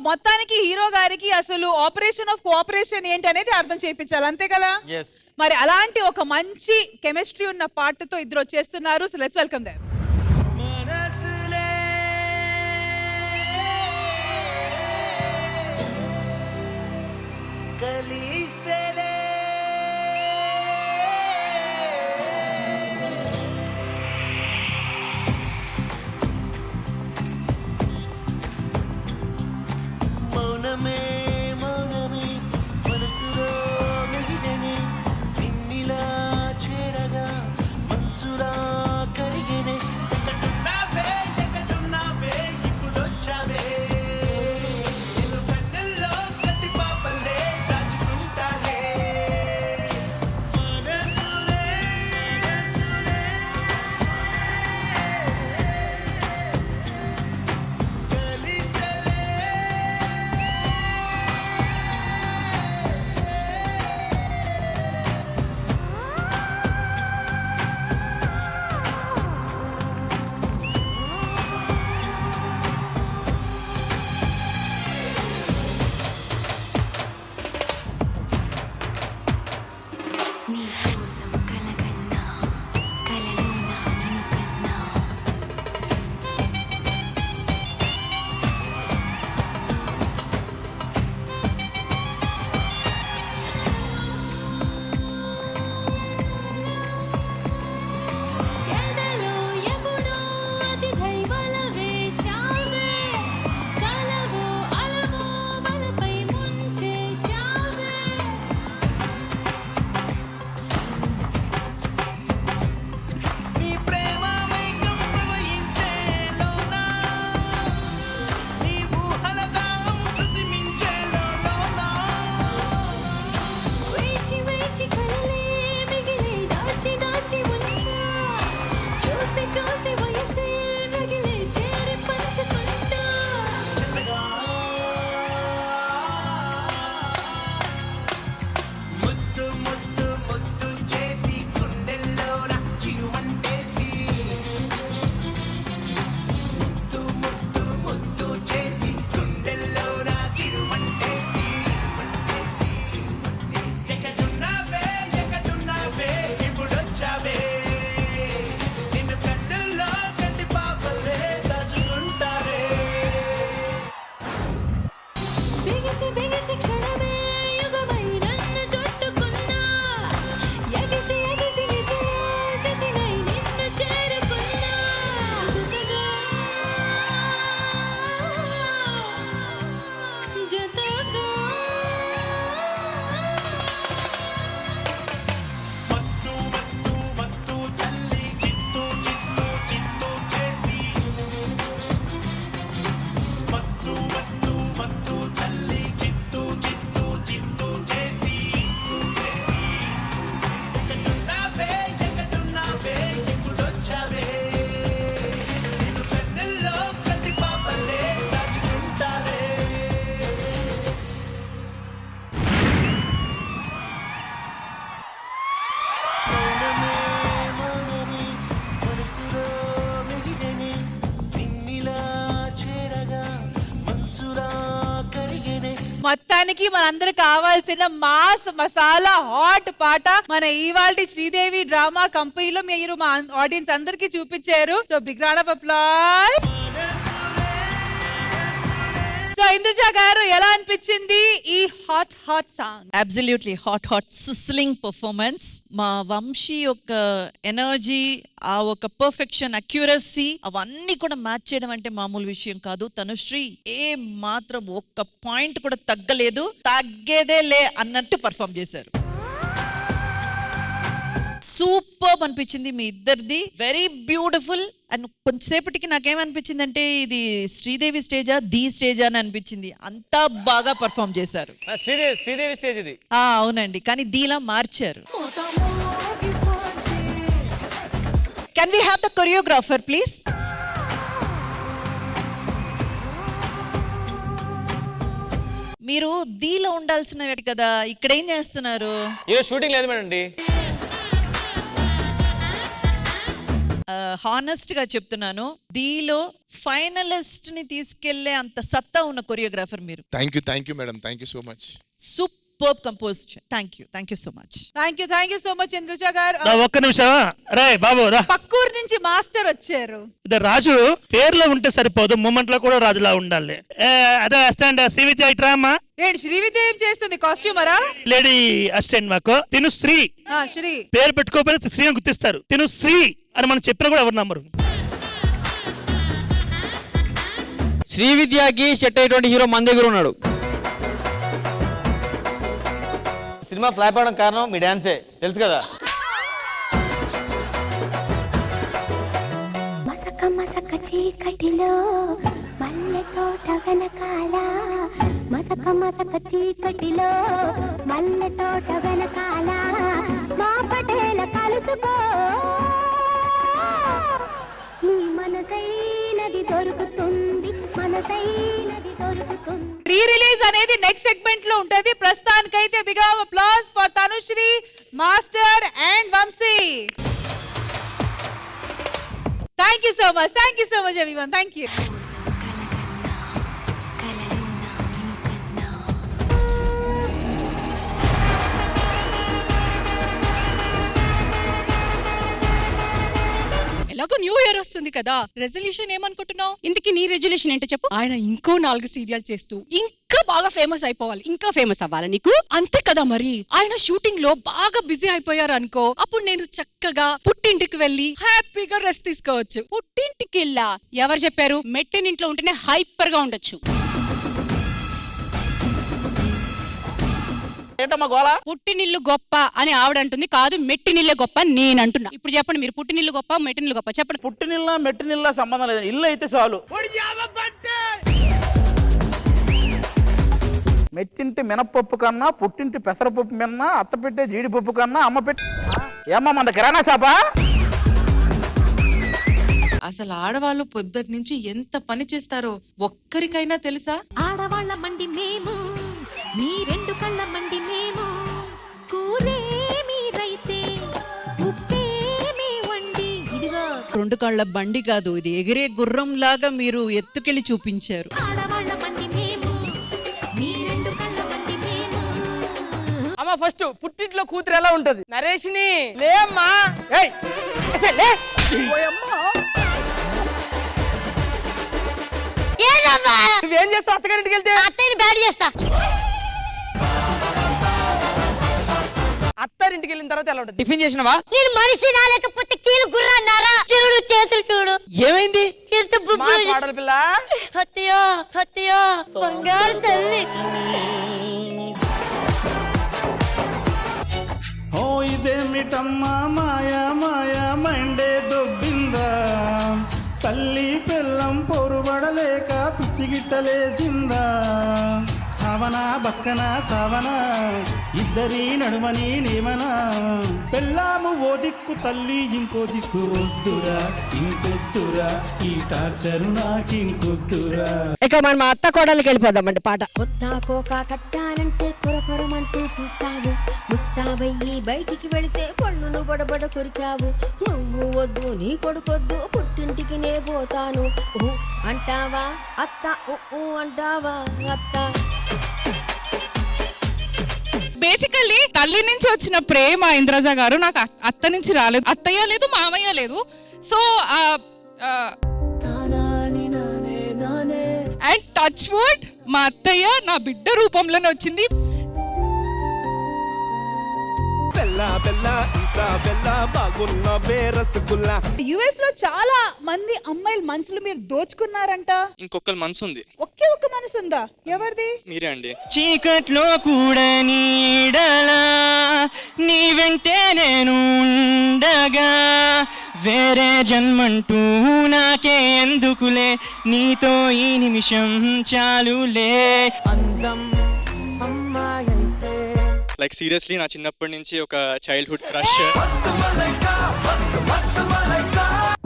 మొత్తానికి హీరో గారికి అసలు ఆపరేషన్ ఆఫ్ కోఆపరేషన్ ఏంటి అనేది అర్థం చేయించాలి, అంతే కదా? మరి అలాంటి ఒక మంచి కెమిస్ట్రీ ఉన్న పాటతో ఇద్దరు వచ్చేస్తున్నారు. So let's welcome them. మొత్తానికి మనందరికి కావాల్సిన మాస్ మసాలా హాట్ పాట మన ఇవాల్టి శ్రీదేవి డ్రామా కంపెనీలో మీరు మా ఆడియన్స్ అందరికి చూపించారు. So big round of applause. So Indraja garu ఎలా అనిపించింది ఈ hot hot song? Absolutely hot sizzling performance. మా వంశీ యొక్క ఎనర్జీ, ఆ ఒక పర్ఫెక్షన్, అక్యురసీ అవన్నీ కూడా మ్యాచ్ చేయడం అంటే మామూలు విషయం కాదు. తనుశ్రీ ఏ మాత్రం ఒక్క పాయింట్ కూడా తగ్గలేదు, తగ్గేదే లే అన్నట్టు పర్ఫార్మ్ చేశారు. సూపర్ అనిపించింది మీ ఇద్దరిది, వెరీ బ్యూటిఫుల్. అండ్ కొంచెంసేపటికి నాకేమనిపించింది అంటే ఇది శ్రీదేవి స్టేజా ది స్టేజా అని అనిపించింది, అంతా బాగా పర్ఫార్మ్ చేశారు. శ్రీదేవి స్టేజ్ ఇది. అవునండి, కానీ దీలా మార్చారు. Can we have the choreographer please? మీరు దీలో ఉండాల్సిన కదా, ఇక్కడ ఏం చేస్తున్నారు? షూటింగ్ లేదు మేడం. హానెస్ట్ గా చెప్తున్నాను, దీలో ఫైనలిస్ట్ ని తీసుకెళ్లే అంత సత్తా ఉన్న కొరియోగ్రాఫర్ మీరు. Thank you madam, thank you so much. Super composition. Thank you so much. Thank you so much Indraja గారు. ఒక్క నిమిషం రే బాబు రా. పక్కూరు నుంచి మాస్టర్ వచ్చారు. రాజు పేర్లో ఉంటే సరిపోదు, మూమెంట్ లో కూడా రాజులా ఉండాలి. అదే అసిస్టెంట్ శ్రీవిద్య ఇట్రా అమ్మా. ఏంటి శ్రీవిద్య ఏం చేస్తుంది? కాస్ట్యూమరా? లేడీ అసిస్టెంట్ మాకు. తిను శ్రీ శ్రీ పేరు పెట్టుకోకపోతే శ్రీ అని గుర్తిస్తారు. తిను శ్రీ అని మనం చెప్పినా కూడా ఎవరు నమ్మరు. శ్రీవిద్యకి సెట్ అయ్యేటువంటి హీరో మన దగ్గర ఉన్నాడు. సినిమా ఫ్లాప్ అవడం కారణం మీ డాన్సే, తెలుసు కదా. మసక మసక చీకటిలో మల్లె తోట వెనకాల, మసక మసక చీకటిలో మల్లె తోట వెనకాల, మా పటేల కలుసుకో, నీ మనసైనది దొరుకుతుంది, మనసైనది దొరుకుతుంది. రీ రిలీజ్ అనేది నెక్స్ట్ సెగ్మెంట్ లో ఉంటది. ప్రస్తుతానికైతే big round of applause for Tanushree, master and Vamshi. Thank you so much everyone. Thank you. ఎలాగో న్యూ ఇయర్ వస్తుంది కదా, రెజల్యూషన్ ఏమనుకుంటున్నావు? ఇందుకు నీ రెజల్యూషన్ ఏంటో చెప్పు. ఆయన ఇంకో 4 సీరియల్ చేస్తూ ఇంకా బాగా ఫేమస్ అయిపోవాలి. ఇంకా ఫేమస్ అవ్వాలి నీకు, అంతే కదా. మరి ఆయన షూటింగ్ లో బాగా బిజీ అయిపోయారు అనుకో, అప్పుడు నేను చక్కగా పుట్టింటికి వెళ్ళి హ్యాపీగా రెస్ట్ తీసుకోవచ్చు. పుట్టింటికి వెళ్ళా ఎవరు చెప్పారు? మెట్టినింట్లో ఉంటేనే హైపర్ గా ఉండొచ్చు. పుట్టినిల్లు గొప్ప అని ఆవిడ అంటుంది, కాదు మెట్టినిల్లే గొప్ప నేను అంటున్నా. ఇప్పుడు చెప్పండి, మీరు పుట్టినిల్లు గొప్ప మెట్టినిల్లు గొప్ప చెప్పండి. పుట్టినిల్ల మెట్టినిల్ల సంబంధం లేదు, ఇల్లు అయితే చాలు. మెట్టింటి మినపప్పు కన్నా పుట్టింటి పెసరపప్పు మిన్న, అత్త పెట్టే జీడిపప్పు కన్నా అమ్మ పెట్టి ఏమ్మా మన కిరాణా షాపా? అసలు ఆడవాళ్ళు పొద్దుటి నుంచి ఎంత పని చేస్తారో ఒక్కరికైనా తెలుసా? ఆడవాళ్ళ మండి మేము, మీ 2 కళ్ళ మండి మేము, కూరే మీరైతే ఉప్పే మీ వండి. ఇదిగో 2 కాళ్ళ బండి కాదు, ఇది ఎగిరే గుర్రం లాగా మీరు ఎత్తుకెళ్ళి చూపించారు. ఆడవాళ్ళ మండి మేము, మీ 2 కళ్ళ మండి మేము. అమ్మ ఫస్ట్ పుట్టింట్లో కూతురు ఎలా ఉంటది? నరేష్ని లే అమ్మా. నువ్వేం చేస్తావు అత్తగారింటికి వెళ్తే? అత్తయ్యని బ్యాడ్ చేస్తా. అత్తారింటికి వెళ్ళిన తర్వాత ఎలా ఉంటుంది? టిఫిన్ చేసినవా? నేను మనిషినా లేకపోతే కీలు గుర్రాన్నారా? చూడు చేతులు చూడు. ఏమైంది? మా పాడల పిల్ల. హత్యో బంగారు తల్లి. ఓ ఇదేమిటమ్మా మాయా మాయా మండే దొబ్బిందా, తల్లి పిల్లం పొరుబడలేక పిచ్చిగిట్టలేసిందా, సావనా బతుకనా సావనా ఇద్దరి నడుమని నేమనా, పెళ్ళాము ఓ దిక్కు తల్లి ఇంకో దిక్కు, వద్దురా ఇంకొద్దురా ఈ టార్చరు నాకింకొద్దురా. ఇక మనం మా అత్త కోడలికి వెళ్ళిపోదామండి పాట. కొత్త కోక కట్టానంటే కొరకొరమంటూ చూస్తావు, ముస్తాబయ్యి బయటికి వెళితే పళ్ళును బడబడ కొరికావు, నువ్వు వద్దు నీ కొడుకొద్దు పుట్టింటికి నే పోతాను అంటావా అత్త, అంటావా అత్త. బేసికల్లీ తల్లి నుంచి వచ్చిన ప్రేమ ఇంద్రజ గారు నాకు అత్త నుంచి రాలేదు, అత్తయ్య లేదు మామయ్య లేదు. సో అండ్ టచ్ వుడ్ మా అత్తయ్య నా బిడ్డ రూపంలోనే వచ్చింది. యుఎస్ లో చాలా మంది అమ్మాయిల మనసులు మీరు దోచుకున్నారంట. ఇంకొక మనసు ఉంది. ఒక్క మనసు ఉందా? ఎవరిది? మీరే అండి. చీకట్లో కూడా నీడలా నీ వెంటే నేను ఉండగా, వేరే జన్మంటూ నాకే ఎందుకులే, నీతో ఈ నిమిషం చాలులే. అందం లైక్ సీరియస్లీ నా చిన్నప్పటి నుంచి ఒక చైల్డ్హుడ్ క్రష్.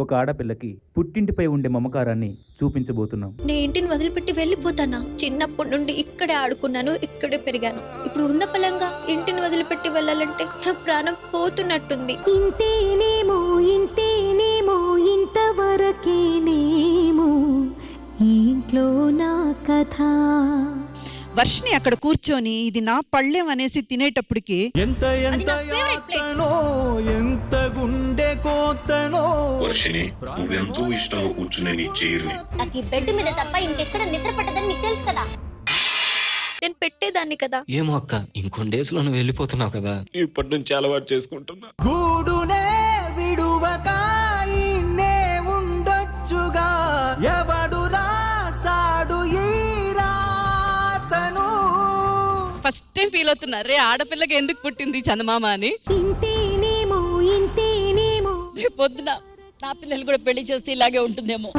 ఒక ఆడపిల్లకి పుట్టింటిపై ఉండే మమకారాన్ని చూపించబోతున్నాం. నీ ఇంటిని వదిలిపెట్టి వెళ్ళిపోతానా? చిన్నప్పటి నుండి ఇక్కడే ఆడుకున్నాను, ఇక్కడే పెరిగాను. ఇప్పుడు ఉన్న పలంగా ఇంటిని వదిలిపెట్టి వెళ్ళాలంటే నా ప్రాణం పోతున్నట్టుంది. ఇంతేనేమో వరకేనేమో ఇంట్లో నా కథ. వర్షిని అక్కడ కూర్చొని ఇది నా పళ్ళెం అనేసి తినేటప్పటికి ఎంత ఎంత యాతనో, ఎంత గుండె కోతనో. వర్షిని నువ్వెంతో ఇష్టంగా కూర్చునే నీ చైర్ని నాకు ఈ బెడ్ మీద తప్ప ఇంకెక్కడ నిద్ర పట్టదని నీకు తెలుసు కదా. నేను పెట్టేదాన్ని కదా. ఏమో అక్క, ఇంకొన్ని డేస్ లో నువ్వు వెళ్ళిపోతున్నావు కదా. ఇప్పటి నుంచి అలవాటు చేసుకుంటున్నా. గూడునే విడువక ఇన్నే ఉండొచ్చుగా, ఎవడు రాసాడు ఈ రాతను. ఫస్ట్ టైం ఫీల్ అవుతున్నా, రే ఆడపిల్లకి ఎందుకు పుట్టింది చందమామ అని. ఇంతేనేమో ఇంతేనేమో రేపు పొద్దున నా పిల్లలు కూడా పెళ్లి చేస్తే ఇలాగే ఉంటుందేమో.